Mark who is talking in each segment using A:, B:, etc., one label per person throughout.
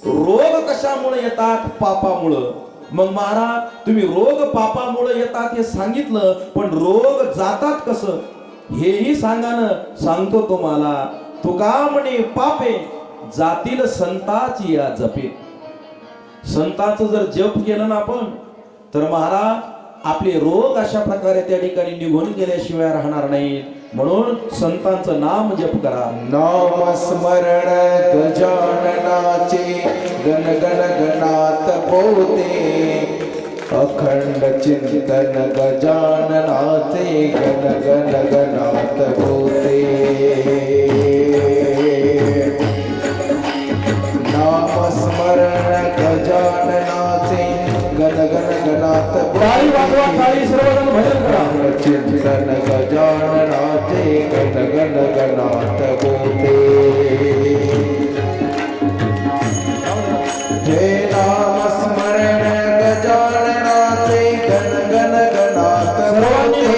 A: रोग कशामुळे येतात? पापामुळं. मग महाराज तुम्ही रोग पापामुळे येतात हे सांगितलं, पण रोग जातात कसं हेही सांगा ना. सांगतो तुम्हाला. तुका म्हणे पापे जातील संताची या जपे. संतांचं जर जप केलं ना आपण, तर महाराज आपले रोग अशा प्रकारे त्या ठिकाणी निघून गेल्याशिवाय राहणार नाहीत. म्हणून संतांचं नाम जप करा.
B: नाम स्मरण गजाननाचे गण गण गणात पोते, अखंड चिंतन गजाननाचे गण गण गणात पोते. नाम स्मरण गजाननाचे गण गण गणात
A: टाळी वाजवा, टाळी सर्वजण भजन करा.
B: चिंतन गजाननाचे गण गण गणात पोते. हे नाम स्मरण गजाननाचे गण गण गणात पोते.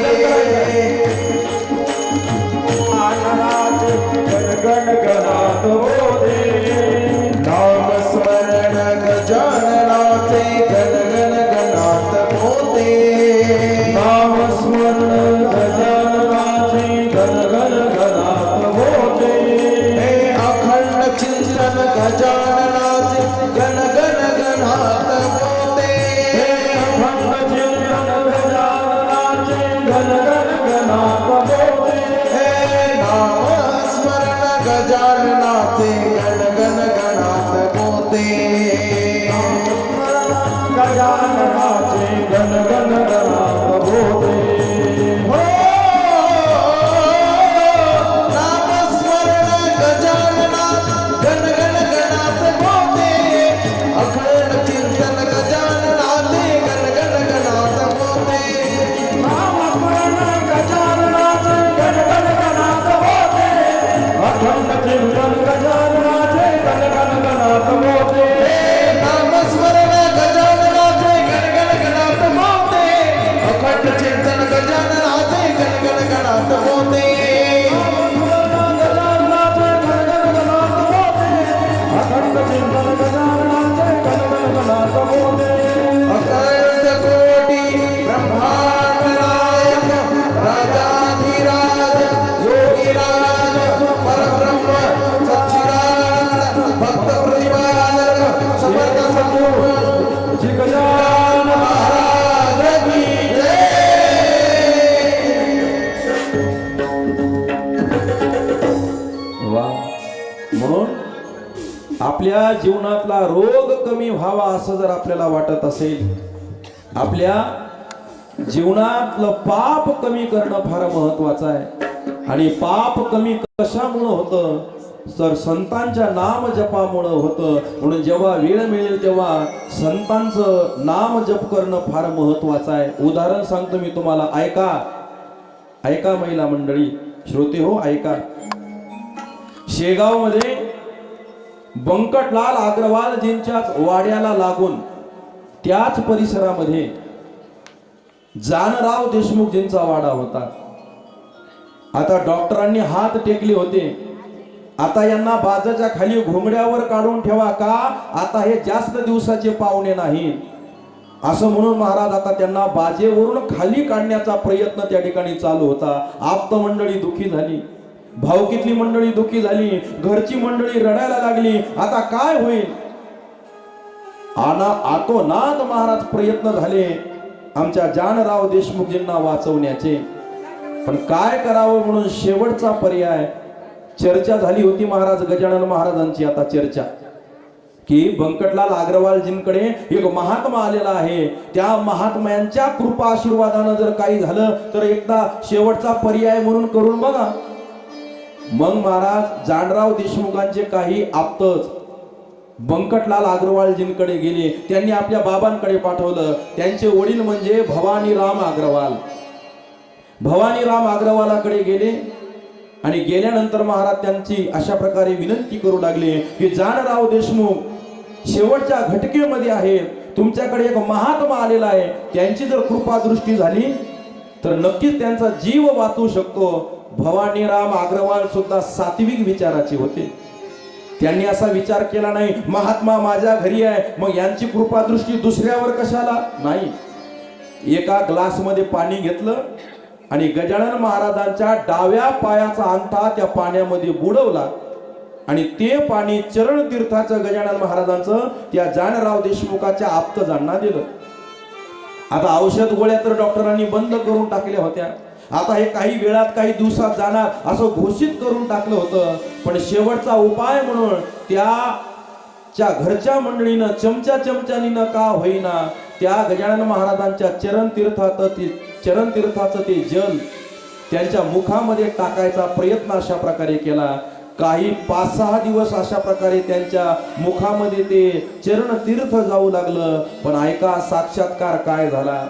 A: गण गणात बोधे.
B: नाम स्मरण गजाननाचे गण गण गणात पोते.
A: नाम स्मरण गजाननाचे गण गण गणात बोधे.
B: हे अखंड चिंतन गजाननाचे गण गण गणात पोते.
A: अखंड चिंतन गजाननाचे गण गण गणात बोधे.
B: हे नाम स्मरण गजाननाचे गण गण गणात पोते.
A: गजाननाचे गण गण गणात बोधे.
B: हो नाम स्मरण गजाननाचे गण गण गणात पोते. अखंड चिंतन गजाननाचे गण गण गणात पोते.
A: नाम स्मरण गजाननाचे गण गण गणात बोधे. अखंड चिंतन गजाननाचे गण गण गणात बोधे.
B: नाम स्मरण गजाननाचे गण गण गणात पोते. अखंड चिंतन गजाननाचे गण गण गणात पोते. अखंड कोटी ब्रह्मांड नायक राजाधिराज योगीराज परब्रह्म सच्चिदानंद भक्त प्रतिभानंद समर्थ सद्गुरु गजानन महाराज की
A: वा. म्हणून आपल्या जीवनातला रोग कमी व्हावा असं जर आपल्याला वाटत असेल, आपल्या जीवनातलं पाप कमी करणं फार महत्वाचं आहे. आणि पाप कमी कशामुळं होतं? तर संतांच्या नाम जपामुळं होतं. म्हणून जेव्हा वेळ मिळेल तेव्हा संतांचं नाम जप करणं फार महत्वाचं आहे. उदाहरण सांगतो मी तुम्हाला, ऐका ऐका महिला मंडळी, श्रोते हो ऐका. शेगाव मध्ये बंकटलाल अग्रवालजींच्याच वाड्याला लागून त्याच परिसरामध्ये जानराव देशमुखजींचा वाडा होता. आता डॉक्टरांनी हात टेकले होते. आता यांना बाजाच्या खाली घोंगड्यावर काढून ठेवा, का आता हे जास्त दिवसाचे पाहुणे नाही असं म्हणून महाराज आता त्यांना बाजेवरून खाली काढण्याचा प्रयत्न त्या ठिकाणी चालू होता. आप्त मंडळी दुखी झाली, भावकीतली मंडळी दुखी झाली, घरची मंडळी रडायला लागली. आता काय होईल? आतोनात महाराज प्रयत्न झाले आमच्या जानराव देशमुखजींना वाचवण्याचे. पण काय करावं म्हणून शेवटचा पर्याय, चर्चा झाली होती महाराज गजानन महाराजांची. आता चर्चा की बंकटलाल अग्रवालजींकडे एक महात्मा आलेला आहे, त्या महात्म्यांच्या कृपा आशीर्वादानं जर काही झालं तर एकदा शेवटचा पर्याय म्हणून करून बघा. मग महाराज जानराव देशमुखांचे काही आप्तच बंकटलाल अग्रवालजींकडे गेले. त्यांनी आपल्या बाबांकडे पाठवलं. त्यांचे वडील म्हणजे भवानीराम अग्रवाल. भवानीराम अग्रवालाकडे गेले आणि गेल्यानंतर महाराज त्यांची अशा प्रकारे विनंती करू लागले की जानराव देशमुख शेवटच्या घटकेमध्ये आहे, तुमच्याकडे एक महात्मा आलेला आहे, त्यांची जर कृपा दृष्टी झाली तर नक्कीच त्यांचा जीव वाचू शकतो. भवानीराम अग्रवाल सुद्धा सात्विक विचाराचे होते. त्यांनी असा विचार केला नाही महात्मा माझ्या घरी आहे मग यांची कृपा दृष्टी दुसऱ्यावर कशाला नाही. एका ग्लासमध्ये पाणी घेतलं आणि गजानन महाराजांच्या डाव्या पायाचा अंगठा त्या पाण्यामध्ये बुडवला आणि ते पाणी चरण तीर्थाचं गजानन महाराजांचं त्या जानराव देशमुखाच्या आप्तजांना दिलं. आता औषध गोळ्या तर डॉक्टरांनी बंद करून टाकल्या होत्या. आता हे काही वेळात काही दिवसात जाणार असं घोषित करून टाकलं होतं. पण शेवटचा उपाय म्हणून त्या घरच्या मंडळीनं चमच्यानीनं का होईना त्या गजानन महाराजांच्या चरण तीर्थाचं ते जल त्यांच्या मुखामध्ये टाकायचा प्रयत्न अशा प्रकारे केला. काही 5-6 दिवस अशा प्रकारे त्यांच्या मुखामध्ये ते चरण तीर्थ जाऊ लागलं. पण ऐका साक्षात्कार काय झाला.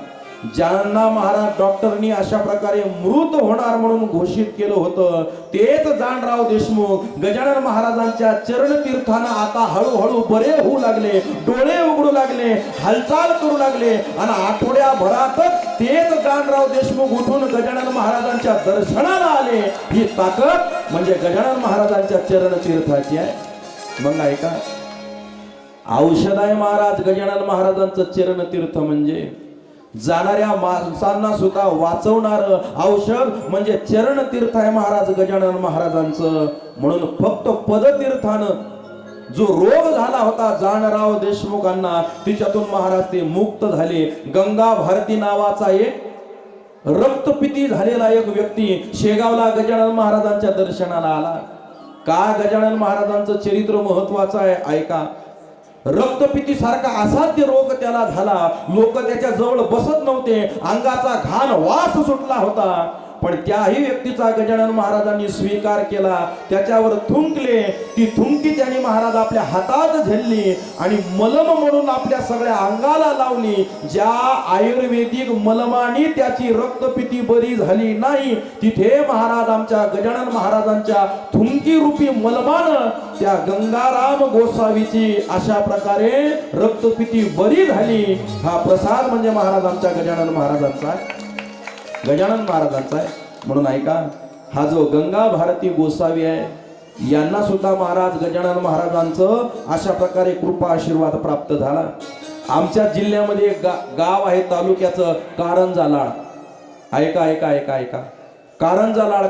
A: ज्यांना महाराज डॉक्टरनी अशा प्रकारे मृत होणार म्हणून घोषित केलं होतं तेच जानराव देशमुख गजानन महाराजांच्या चरण तीर्थानं आता हळूहळू बरे होऊ लागले, डोळे उघडू लागले, हालचाल करू लागले आणि आठवड्याभरातच तेच जानराव देशमुख उठून गजानन महाराजांच्या दर्शनाला आले. ही ताकद म्हणजे गजानन महाराजांच्या चरण तीर्थाची आहे. मग ऐका औषध आहे महाराज गजानन महाराजांचं चरण तीर्थ म्हणजे जाणाऱ्या माणसांना सुद्धा वाचवणार औषध म्हणजे चरण तीर्थ आहे महाराज गजानन महाराजांचं. म्हणून फक्त पदतीर्थानं जो रोग झाला होता जानराव देशमुखांना तिच्यातून महाराज ते मुक्त झाले. गंगा भारती नावाचा एक रक्तपिती झालेला एक व्यक्ती शेगावला गजानन महाराजांच्या दर्शनाला आला. का गजानन महाराजांचं चरित्र महत्वाचं आहे ऐका. रक्तपिती सारखा असाध्य रोग त्याला झाला. लोक त्याच्या जवळ बसत नव्हते. अंगाचा घाण वास सुटला होता. पण त्याही व्यक्तीचा गजानन महाराजांनी स्वीकार केला. त्याच्यावर थुंकले. ती थुंकी त्यांनी महाराज आपल्या हातात झेलली आणि मलम म्हणून आपल्या सगळ्या अंगाला लावली. ज्या आयुर्वेदिक मलमाने त्याची रक्तपिती बरी झाली नाही तिथे महाराज आमच्या गजानन महाराजांच्या थुंकी रूपी मलमानं त्या गंगाराम गोसावीची अशा प्रकारे रक्तपिती बरी झाली. हा प्रसाद म्हणजे महाराज आमच्या गजानन महाराजांचा गजानन महाराजांचा आहे. म्हणून ऐका हा जो गंगा भारती गोसावी आहे यांना सुद्धा महाराज गजानन महाराजांचं अशा प्रकारे कृपा आशीर्वाद प्राप्त झाला. आमच्या जिल्ह्यामध्ये एक गाव आहे तालुक्याचं कारंजालाळ. ऐका ऐका ऐका ऐका कारंजालाळ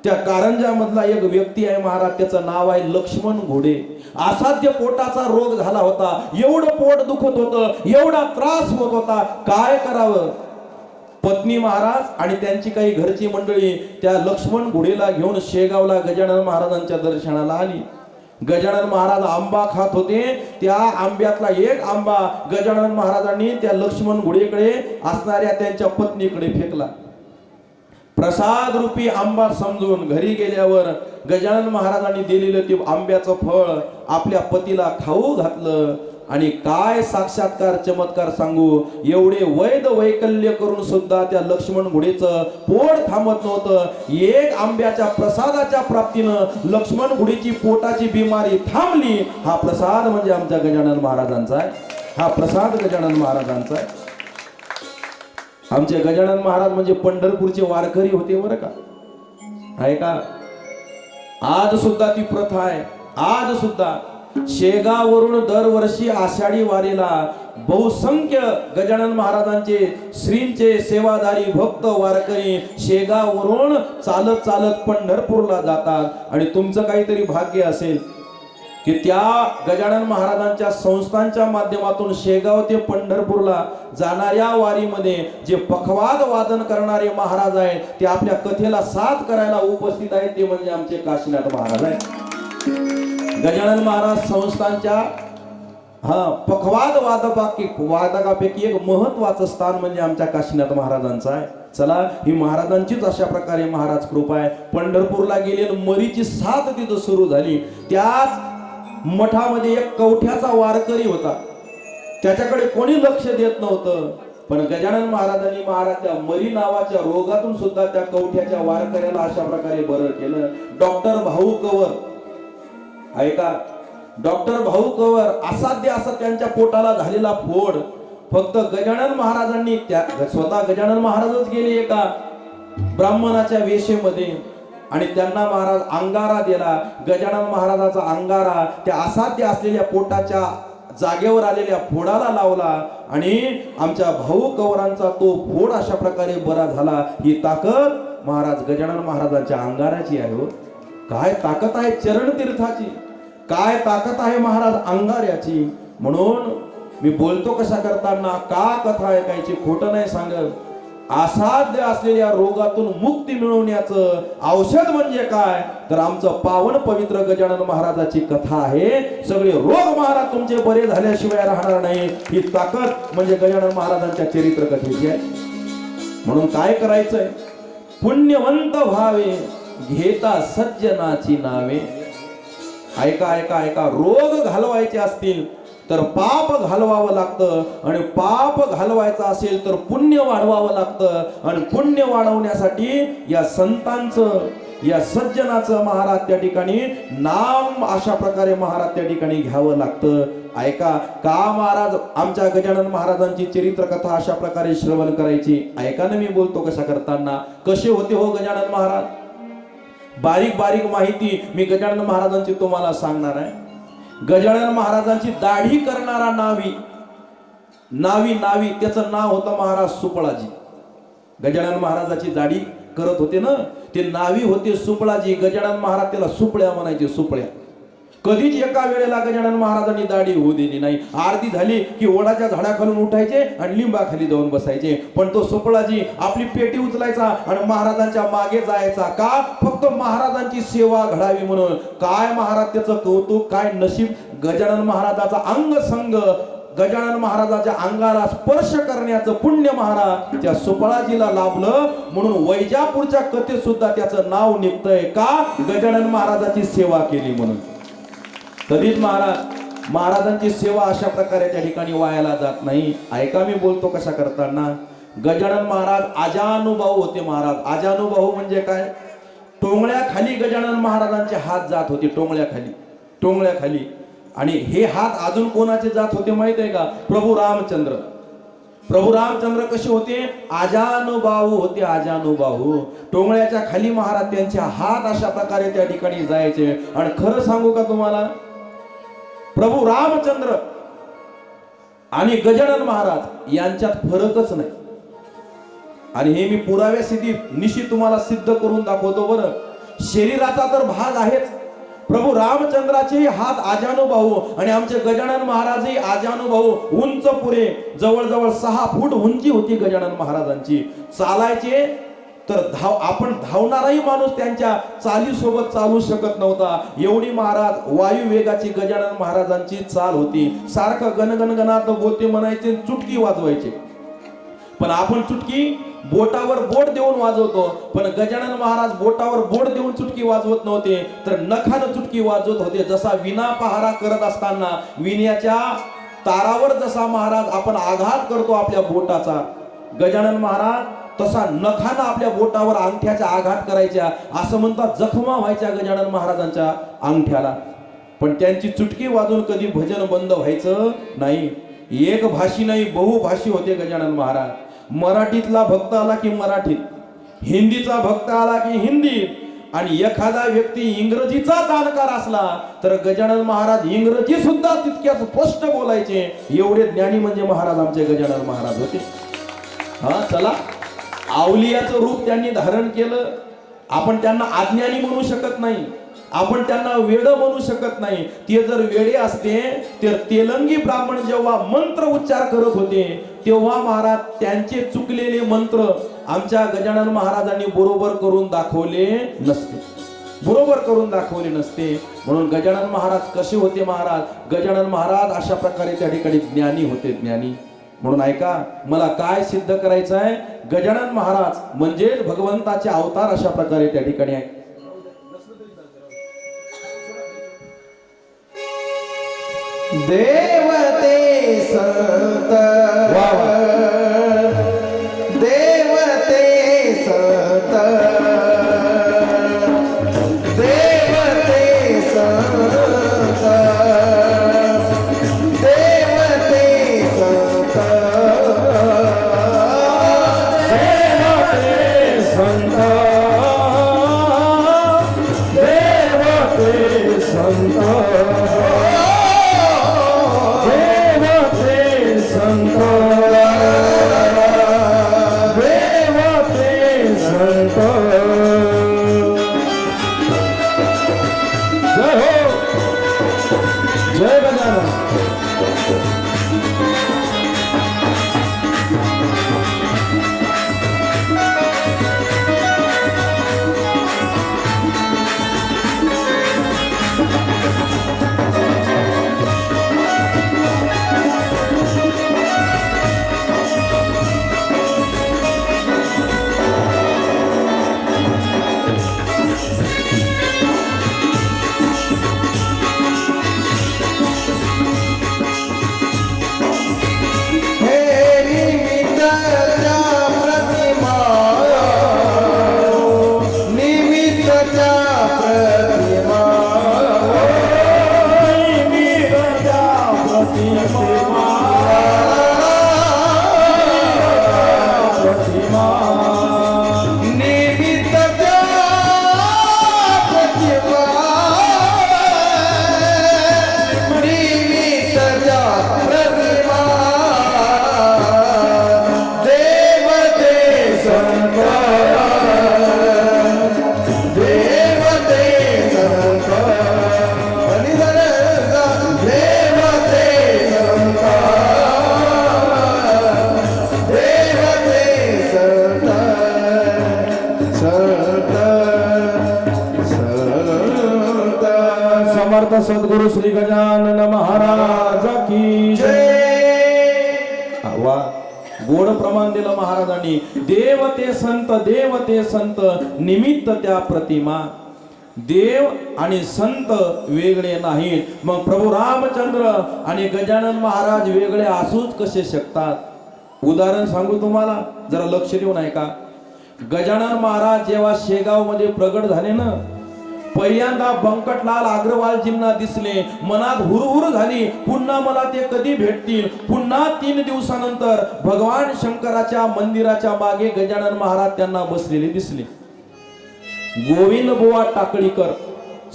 A: त्या कारंजामधला एक व्यक्ती आहे महाराज त्याचं नाव आहे लक्ष्मण घोडे. असाध्य पोटाचा रोग झाला होता. एवढं पोट दुखत होतं, एवढा त्रास होत होता. काय करावं. पत्नी महाराज आणि त्यांची काही घरची मंडळी त्या लक्ष्मण घोडेला घेऊन शेगावला गजानन महाराजांच्या दर्शनाला आली. गजानन महाराज आंबा खात होते. त्या आंब्यातला एक आंबा गजानन महाराजांनी त्या लक्ष्मण घोडेकडे असणाऱ्या त्यांच्या पत्नीकडे फेकला. प्रसाद रूपी आंबा समजून घरी गेल्यावर गजानन महाराजांनी दिलेलं ते आंब्याचं फळ आपल्या पतीला खाऊ घातलं. आणि काय साक्षात्कार चमत्कार सांगू. एवढे वैद वैकल्य करून सुद्धा त्या लक्ष्मण घोडेचं पोट थांबत नव्हतं. एक आंब्याच्या प्रसादाच्या प्राप्तीनं लक्ष्मण घोडेची पोटाची बिमारी थांबली. हा प्रसाद म्हणजे आमच्या गजानन महाराजांचा आहे. हा प्रसाद गजानन महाराजांचा आहे. आमचे गजानन महाराज म्हणजे पंढरपूरचे वारकरी होते बरं का. आहे का. आज सुद्धा ती प्रथा आहे. आज सुद्धा शेगाववरून दरवर्षी आषाढी वारीला बहुसंख्य गजानन महाराजांचे श्रींचे सेवादारी भक्त वारकरी शेगाववरून चालत चालत पंढरपूरला जातात. आणि तुमचं काहीतरी भाग्य असेल की त्या गजानन महाराजांच्या संस्थांच्या माध्यमातून शेगाव ते पंढरपूरला जाणाऱ्या वारीमध्ये जे पखवाद वादन करणारे महाराज आहेत ते आपल्या कथेला साथ करायला उपस्थित आहेत. ते म्हणजे आमचे काशीनाथ महाराज आहेत. गजानन महाराज संस्थांच्या पखवाद वादकापैकी एक महत्वाचं स्थान म्हणजे आमच्या काशीनाथ महाराजांचं आहे. चला ही महाराजांचीच अशा प्रकारे महाराज कृपा आहे. पंढरपूरला गेलेली मरीची साथ तिथं सुरू झाली. त्याच मठामध्ये एक कवठ्याचा वारकरी होता. त्याच्याकडे कोणी लक्ष देत नव्हतं. पण गजानन महाराजांनी महाराज त्या मरी नावाच्या रोगातून सुद्धा त्या कवठ्याच्या वारकऱ्याला अशा प्रकारे बरं केलं. डॉक्टर भाऊ कवर ऐका. डॉक्टर भाऊ कवर असाध्य असं त्यांच्या पोटाला झालेला फोड फक्त गजानन महाराजांनी स्वतः गजानन महाराजच गेले एका ब्राह्मणाच्या वेशेमध्ये आणि त्यांना महाराज अंगारा दिला. गजानन महाराजाचा अंगारा त्या असाध्य असलेल्या पोटाच्या जागेवर आलेल्या फोडाला लावला आणि आमच्या भाऊ कवरांचा तो फोड अशा प्रकारे बरा झाला. ही ताकद महाराज गजानन महाराजांच्या अंगाराची आहे हो. काय ताकद आहे चरण तीर्थाची, काय ताकद आहे महाराज अंगाऱ्याची. म्हणून मी बोलतो कशा करताना का कथा ऐकायची, खोटं नाही सांगत. असाध्य असलेल्या रोगातून मुक्ती मिळवण्याचं औषध म्हणजे काय तर आमचं पावन पवित्र गजानन महाराजाची कथा आहे. सगळे रोग महाराज तुमचे बरे झाल्याशिवाय राहणार नाही. ही ताकद म्हणजे गजानन महाराजांच्या चरित्र कथेची आहे. म्हणून काय करायचंय, पुण्यवंत व्हावे घेता सज्जनाची नावे. ऐका ऐका ऐका, रोग घालवायचे असतील तर पाप घालवावं लागतं आणि पाप घालवायचं असेल तर पुण्य वाढवावं लागतं आणि पुण्य वाढवण्यासाठी या संतांचं या सज्जनाचं महाराज त्या ठिकाणी नाम अशा प्रकारे महाराज त्या ठिकाणी घ्यावं लागतं. ऐका का महाराज आमच्या गजानन महाराजांची चरित्र कथा अशा प्रकारे श्रवण करायची. ऐका ना मी बोलतो कशा करताना. कसे होते हो गजानन महाराज, बारीक बारीक माहिती मी गजानन महाराजांची तुम्हाला सांगणार आहे. गजानन महाराजांची दाढी करणारा नावी नावी नावी त्याचं नाव होतं महाराज सुपळाजी. गजानन महाराजाची दाढी करत होते ना ते नावी होते सुपळाजी. गजानन महाराज त्याला सुपळ्या म्हणायचे, सुपळ्या. कधीच एका वेळेला गजानन महाराजांनी दाढी होऊ दिली नाही. आरती झाली की वडाच्या झाडाखालून उठायचे आणि लिंबाखाली जाऊन बसायचे. पण तो सुपळाजी आपली पेटी उचलायचा आणि महाराजांच्या मागे जायचा. का? फक्त महाराजांची सेवा घडावी म्हणून. काय महाराज त्याचं कौतुक, काय नशीब. गजानन महाराजाचा अंग संग गजानन महाराजाच्या अंगाला स्पर्श करण्याचं पुण्य महाराज त्या सुपळाजीला लाभलं. म्हणून वैजापूरच्या कथेत सुद्धा त्याचं नाव निघतंय. का? गजानन महाराजाची सेवा केली म्हणून. कधीच महाराजांची सेवा अशा प्रकारे त्या ठिकाणी वायाला जात नाही. ऐका मी बोलतो कशा करताना. गजानन महाराज आजानुभाऊ होते. महाराज आजानुभाऊ म्हणजे काय, टोंगळ्याखाली गजानन महाराजांचे हात जात होते, टोंगळ्याखाली टोंगळ्याखाली. आणि हे हात अजून कोणाचे जात होते माहित आहे का? प्रभू रामचंद्र. प्रभू रामचंद्र कसे होते? आजानुबाहू होते, आजानुबाहू. टोंगळ्याच्या खाली महाराज त्यांचे हात अशा प्रकारे त्या ठिकाणी जायचे. आणि खरं सांगू का तुम्हाला, प्रभू रामचंद्र आणि गजानन महाराज यांच्यात फरकच नाही. आणि हे मी पुराव्यासिद्धी निशी तुम्हाला सिद्ध करून दाखवतो बरं. शरीराचा तर भाग आहेच. प्रभू रामचंद्राचे हात आजानुबाहू आणि आमचे गजानन महाराजही आजानुबाहू. उंच पुरे जवळजवळ 6 फूट उंची होती गजानन महाराजांची. चालायचे तर आपण धावणाराही माणूस त्यांच्या चालीसोबत चालू शकत नव्हता. एवढी महाराज वायू वेगाची गजानन महाराजांची चाल होती. सारखं गणगणगणात बोलते म्हणायचे, चुटकी वाजवायचे. पण आपण चुटकी बोटावर बोट देऊन वाजवतो, पण गजानन महाराज बोटावर बोट देऊन चुटकी वाजवत नव्हते, तर नखानं चुटकी वाजवत होते. जसा विना पहारा करत असताना विण्याच्या तारावर जसा महाराज आपण आघात करतो आपल्या बोटाचा, गजानन महाराज तसा नखानं आपल्या बोटावर अंगठ्याचा आघात करायच्या. असं म्हणतात जखमा व्हायच्या गजानन महाराजांच्या अंगठ्याला. पण त्यांची चुटकी वाजून कधी भजन बंद व्हायचं नाही. एक भाषी नाही, बहुभाषी होते गजानन महाराज. मराठीतला भक्त आला की मराठीत, हिंदीचा भक्त आला की हिंदीत, आणि एखादा व्यक्ती इंग्रजीचा जाणकार असला तर गजानन महाराज इंग्रजी सुद्धा तितक्याच स्पष्ट बोलायचे. एवढे ज्ञानी म्हणजे महाराज आमचे गजानन महाराज होते. हा चला, आवलियाचं रूप त्यांनी धारण केलं. आपण त्यांना अज्ञानी म्हणू शकत नाही, आपण त्यांना वेड म्हणू शकत नाही. ते जर वेडे असते तर तेलंगी ब्राह्मण जेव्हा मंत्र उच्चार करत होते तेव्हा महाराज त्यांचे चुकलेले मंत्र आमच्या गजानन महाराजांनी बरोबर करून दाखवले नसते, बरोबर करून दाखवले नसते. म्हणून गजानन महाराज कसे होते महाराज? गजानन महाराज अशा प्रकारे त्या ठिकाणी ज्ञानी होते, ज्ञानी. म्हणून ऐका, मला काय सिद्ध करायचं आहे? गजानन महाराज म्हणजे भगवंताचे अवतार अशा प्रकारे त्या ठिकाणी आहे.
B: देवते संत देवते संत देवते संत देवते संत
A: देवते संत गजानन. समर्थ सद्गुरु श्री गजानन महाराज की जय. वा, गोड प्रमाण दिलं महाराजांनी. देव ते संत निमित्त त्या प्रतिमा. देव आणि संत वेगळे नाहीत. मग प्रभू रामचंद्र आणि गजानन महाराज वेगळे असूच कसे शकतात? उदाहरण सांगू तुम्हाला, जरा लक्ष देऊन ऐका. गजानन महाराज जेव्हा शेगाव मध्ये प्रगट झाले ना, पहिल्यांदा बंकटलाल अग्रवालजींना दिसले. मनात हुरहुर झाली, पुन्हा मला ते कधी भेटतील. पुन्हा 3 दिवसानंतर भगवान शंकराच्या मंदिराच्या मागे गजानन महाराज त्यांना बसलेले दिसले. गोविंद बुवा टाकळीकर,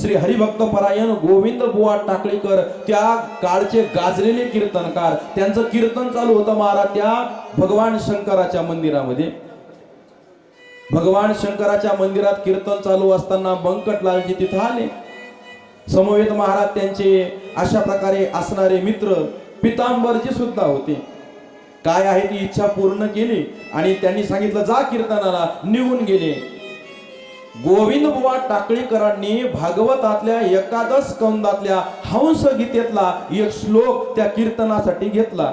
A: श्री हरिभक्त परायण गोविंद बुवा टाकळीकर, त्या काळचे गाजलेले कीर्तनकार, त्यांचं कीर्तन चालू होतं महाराज त्या भगवान शंकराच्या मंदिरामध्ये. भगवान शंकराच्या मंदिरात कीर्तन चालू असताना बंकटलालजी तिथं आले. समवेत महाराज त्यांचे अशा प्रकारे असणारे मित्र पितांबरजी सुद्धा होते. काय आहे ती इच्छा पूर्ण केली आणि त्यांनी सांगितलं जा कीर्तनाला. निघून गेले. गोविंद बुवा टाकळीकरांनी भागवतातल्या एकादश स्कंदातल्या हंस गीतेतला एक श्लोक त्या कीर्तनासाठी घेतला.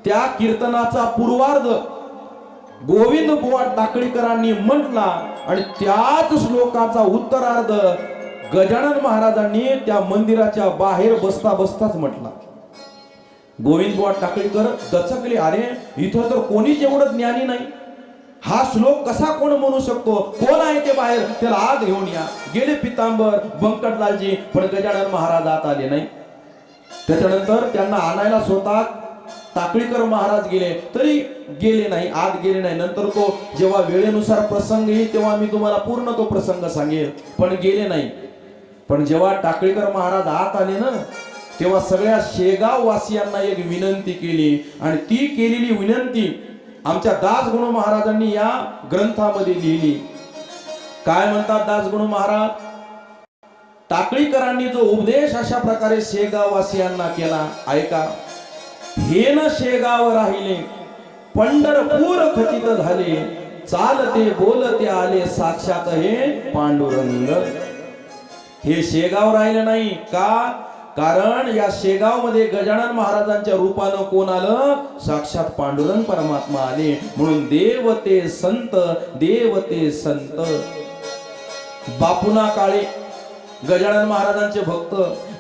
A: त्या कीर्तनाचा पूर्वार्ध गोविंद बुवा टाकळीकरांनी म्हटला आणि त्याच श्लोकाचा उत्तरार्ध गजानन महाराजांनी त्या मंदिराच्या बाहेर बसता बसताच म्हटला. गोविंद बुवा टाकळीकर दचकले, अरे इथं तर कोणीच एवढं ज्ञानी नाही. हा श्लोक कसा कोण म्हणू शकतो? कोण आहे ते बाहेर? त्याला आत घेऊन या. गेले पितांबर बंकटलालजी, पण गजानन महाराज आत आले नाही. त्याच्यानंतर त्यांना आणायला स्वतः टाकळीकर महाराज गेले, तरी गेले नाही, आत गेले नाही. नंतर तो जेव्हा वेळेनुसार प्रसंग येईल तेव्हा मी तुम्हाला पूर्ण तो प्रसंग सांगेल, पण गेले नाही. पण जेव्हा टाकळीकर महाराज आत आले ना, तेव्हा सगळ्या शेगाव वासियांना एक विनंती केली आणि ती केलेली विनंती आमच्या दासगुणू महाराजांनी या ग्रंथामध्ये लिहिली. काय म्हणतात दासगुणू महाराज? टाकळीकरांनी जो उपदेश अशा प्रकारे शेगाव वासियांना केला, ऐका. हे न शेगाव राहिले, पंढरपूर खचित झाले, चालते बोलते आले साक्षात हे पांडुरंग. हे शेगाव राहिले नाही का? कारण या शेगाव मध्ये गजानन महाराजांच्या रूपानं कोण आलं? साक्षात पांडुरंग परमात्मा आले. म्हणून देव ते संत, देव ते संत. बापुना काळे गजानन महाराजांचे भक्त,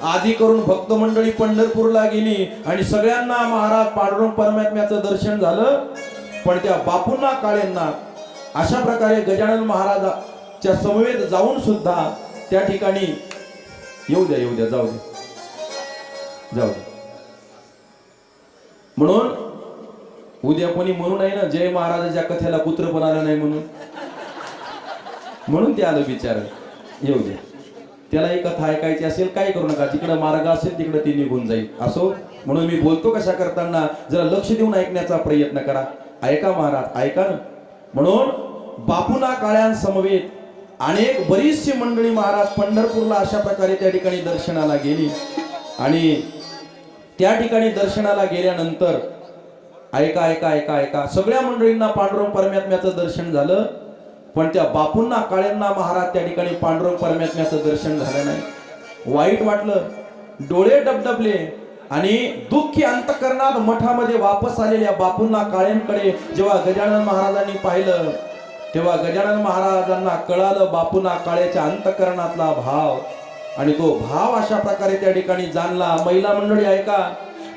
A: आधी करून भक्त मंडळी पंढरपूरला गेली आणि सगळ्यांना महाराज पांडुरंग परमात्म्याचं दर्शन झालं. पण त्या बापुना काळेंना अशा प्रकारे गजानन महाराजांच्या समवेत जाऊन सुद्धा त्या ठिकाणी येऊ द्या, जाऊ दे. म्हणून उद्या कोणी म्हणू नाही ना जय महाराजाच्या कथेला कुत्र पण आलं नाही म्हणून ते आलं बिचार. येऊ दे, त्याला एक कथा ऐकायची असेल काही करू नका, जिकडे मार्ग असेल तिकडे ती निघून जाईल. असो, म्हणून मी बोलतो कशा करताना जरा लक्ष देऊन ऐकण्याचा प्रयत्न करा. ऐका महाराज, ऐका ना. म्हणून बापुना काळ्यांसमवेत अनेक बरीचशी मंडळी महाराज पंढरपूरला अशा प्रकारे त्या ठिकाणी दर्शनाला गेली आणि त्या ठिकाणी दर्शनाला गेल्यानंतर ऐका ऐका ऐका ऐका सगळ्या मंडळींना पांडुरंग परमात्म्याचं दर्शन झालं, पण त्या बापूंना काळ्यांना महाराज त्या ठिकाणी पांडुरंग परमात्म्याचं दर्शन झालं नाही. वाईट वाटलं, डोळे डबडबले आणि दुःखी अंतकरणात मठामध्ये वापस आलेल्या बापूंना काळ्यांकडे जेव्हा गजानन महाराजांनी पाहिलं तेव्हा गजानन महाराजांना कळालं बापूंना काळ्याच्या अंतकरणातला भाव, आणि तो भाव अशा प्रकारे त्या ठिकाणी जाणला. महिला मंडळी ऐका,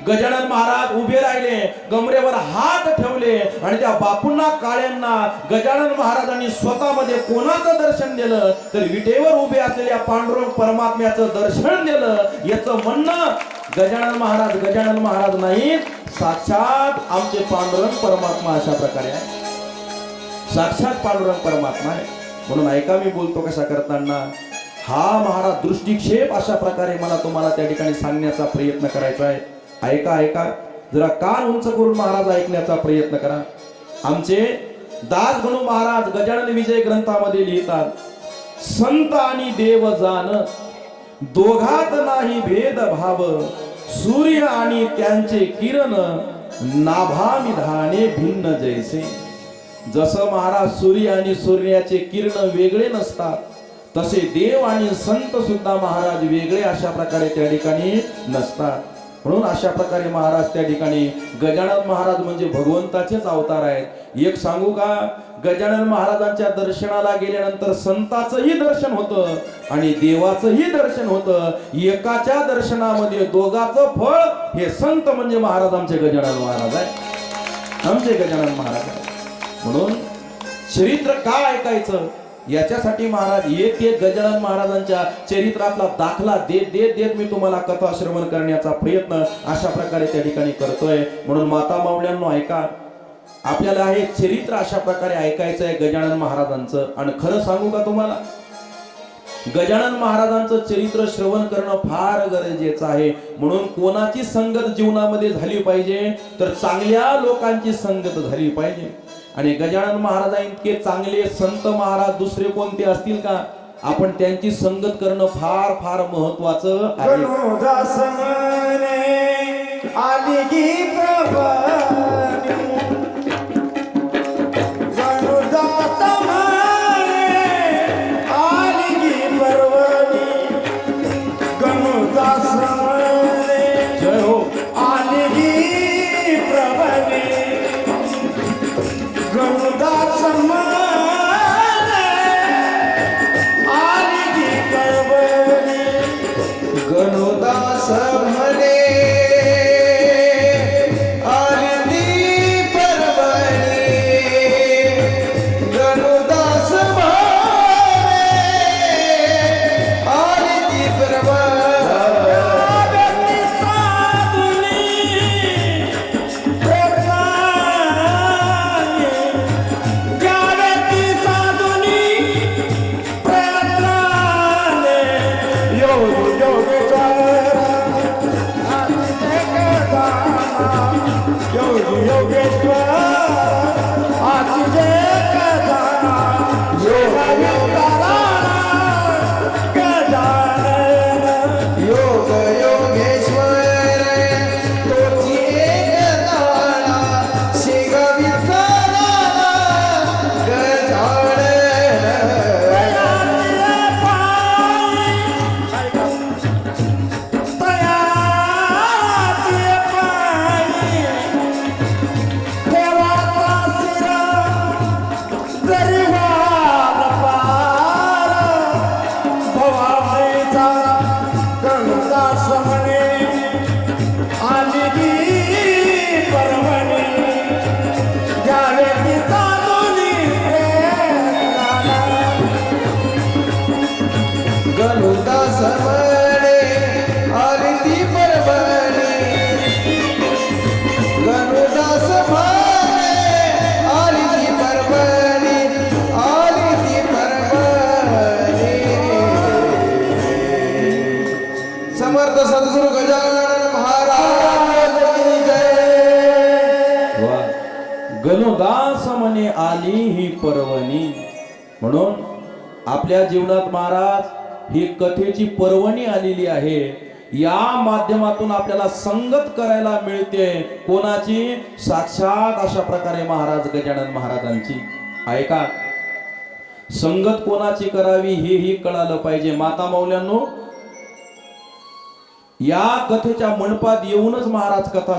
A: गजानन महाराज उभे राहिले, गमरेवर हात ठेवले आणि त्या बापूंना काळ्यांना गजानन महाराजांनी स्वतःमध्ये कोणाचं दर्शन दिलं तर विटेवर उभे असलेल्या पांडुरंग परमात्म्याचं दर्शन दिलं. याचं म्हणणं गजानन महाराज नाही, साक्षात आमचे पांडुरंग परमात्मा अशा प्रकारे आहे, साक्षात पांडुरंग परमात्मा आहे. म्हणून ऐका मी बोलतो कशा करताना, हा महाराज दृष्टिक्षेप अशा प्रकारे मला तुम्हाला त्या ठिकाणी सांगण्याचा प्रयत्न करायचा आहे. ऐका ऐका, जरा कान उंच करून महाराज ऐकण्याचा प्रयत्न करा. आमचे दास गणू महाराज गजानन विजय ग्रंथामध्ये लिहितात, संत आणि देव जाण दोघात नाही भेद भाव, सूर्य आणि त्यांचे किरण नाभामिधाने भिन्न जैसे. जसं महाराज सूर्य आणि सूर्याचे किरण वेगळे नसतात, तसे देव आणि संत सुद्धा महाराज वेगळे अशा प्रकारे त्या ठिकाणी नसतात. म्हणून अशा प्रकारे महाराज त्या ठिकाणी गजानन महाराज म्हणजे भगवंताचेच अवतार आहेत. एक सांगू का, गजानन महाराजांच्या दर्शनाला गेल्यानंतर संताचंही दर्शन होतं आणि देवाचंही दर्शन होतं. एकाच्या दर्शनामध्ये दोघाचं फळ हे संत म्हणजे महाराज आमचे गजानन महाराज आहे, आमचे गजानन महाराज आहे. म्हणून चरित्र का ऐकायचं याच्यासाठी महाराज एक एक गजानन महाराजांच्या चरित्रातला दाखला देत देत देत मी तुम्हाला कथा श्रवण करण्याचा प्रयत्न अशा प्रकारे त्या ठिकाणी करतोय. म्हणून माता माऊल्यांनो ऐका, आपल्याला हे चरित्र अशा प्रकारे ऐकायचं आहे गजानन महाराजांचं. आणि खरं सांगू का तुम्हाला, गजानन महाराजांचं चरित्र श्रवण करणं फार गरजेचं आहे. म्हणून कोणाची संगत जीवनामध्ये झाली पाहिजे तर चांगल्या लोकांची संगत झाली पाहिजे. आणि गजानन महाराज इतके चांगले संत महाराज दुसरे कोणते असतील का? आपण त्यांची संगत करणं फार फार महत्वाचं आहे.
B: आली की प्रभानी गणुदास म्हणे, आली की परवणी गणुदास म्हणे,
A: जय हो.
B: आली की प्रभानी गणुदास म्हणे, आली की परवणी गणुदास म्हणे, समर्थ सद्गुरु गजानन महाराज की जय.
A: गणुदास म्हणे आली ही पर्वणी. म्हणून आपल्या जीवनात महाराज ही कथेची पर्वणी आलेली आहे. या माध्यमातून आपल्याला संगत करायला मिळते. कोणाची? साक्षात अशा प्रकारे महाराज गजानन महाराजांची. आहे का? संगत कोणाची करावी हेही कळालं पाहिजे. माता मौल्यांनो, या कथेच्या मंडपात येऊनच महाराज कथा